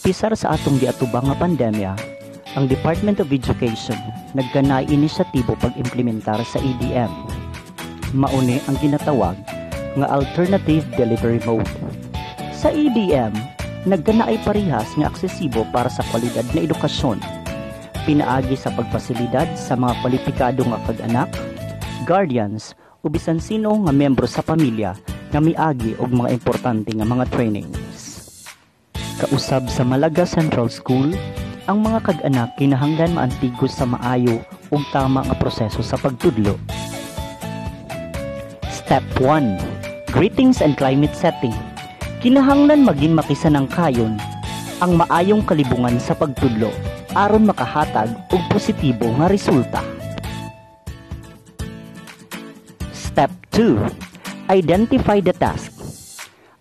pisar sa atong giatubang nga pandemya, ang Department of Education nagkanay inisyatibo pag-implementar sa EDM. Mauni ang ginatawag nga Alternative Delivery Mode. Sa EDM, nagkanaay parihas nga aksesibo para sa kwalidad na edukasyon. Pinaagi sa pagpasilidad sa mga kwalipikado nga kag-anak, guardians, o bisan sino nga membro sa pamilya nga miagi og mga importante nga mga trainings. Kausab sa Malaga Central School, ang mga kag-anak kinahanglan maantigos sa maayo ug tama nga proseso sa pagtudlo. Step 1. Greetings and climate setting. Kinahanglan maging makisanang kayon ang maayong kalibungan sa pagtudlo aron makahatag og positibo nga resulta. Step 2. Identify the task.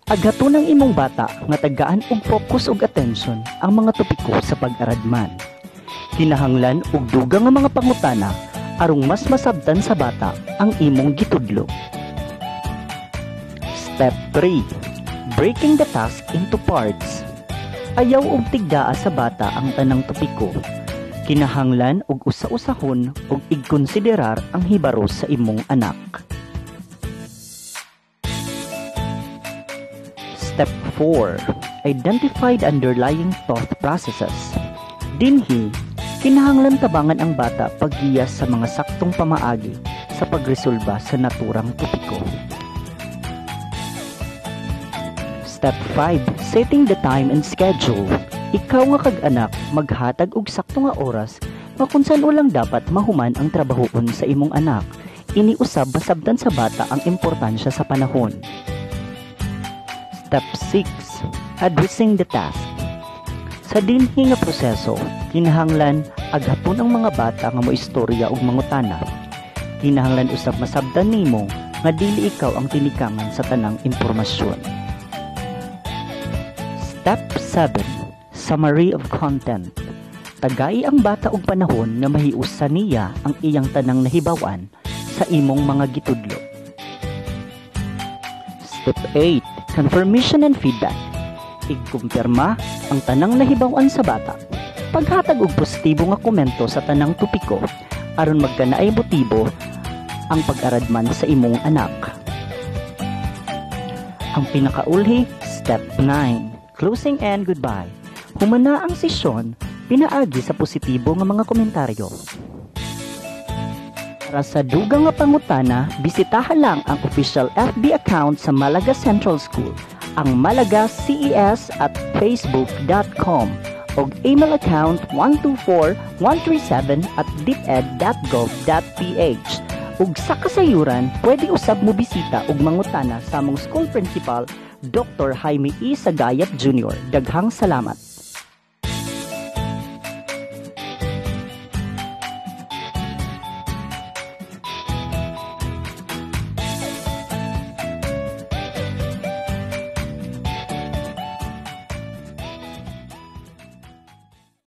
Aghaton ang imong bata nga tagaan og focus ug attention ang mga topiko sa pag-aradman. Kinahanglan og dugang nga mga pangutana arong mas masabtan sa bata ang imong gitudlo. Step 3. Breaking the task into parts. Ayaw og tigdaa sa bata ang tanang topiko. Kinahanglan og usa-usahon og igkonsiderar ang hibaro sa imong anak. Step 4. Identify the underlying thought processes. Dinhi, kinahanglan tabangan ang bata paggiyas sa mga saktong pamaagi sa pagresolba sa naturang topiko. Step 5. Setting the time and schedule. Ikaw nga kag-anak maghatag og sakto nga oras nga kung saan ulang dapat mahuman ang trabahoon sa imong anak. Iniusab masabtan sa bata ang importansya sa panahon. Step 6. Addressing the task. Sa dinhi nga proseso, kinahanglan aghaton ang mga bata nga moistorya ug mangutana. Kinahanglan usab masabtan nimo nga dili ikaw ang tinikangan sa tanang impormasyon. Step 7. Summary of content. Tagay ang bata og panahon nga mahius sa niya ang iyang tanang nahibawan sa imong mga gitudlo. Step 8. Confirmation and feedback. Igkumpirma ang tanang nahibawan sa bata. Paghatag og positibo nga komento sa tanang topiko aron magkanaay motibo ang pag-aradman sa imong anak. Ang pinakaulhi, Step 9. Closing and goodbye. Humana ang sesyon, pinaagi sa positibo nga mga komentaryo. Para sa dugang nga pangutana, bisitahan lang ang official FB account sa Malaga Central School, ang malagaces@facebook.com o email account 124-137@deped.gov.ph. Ug sa kasayuran, pwede usab mo bisita ug mangutana sa among school principal, Dr. Jaime E. Sagayat Jr. Daghang salamat.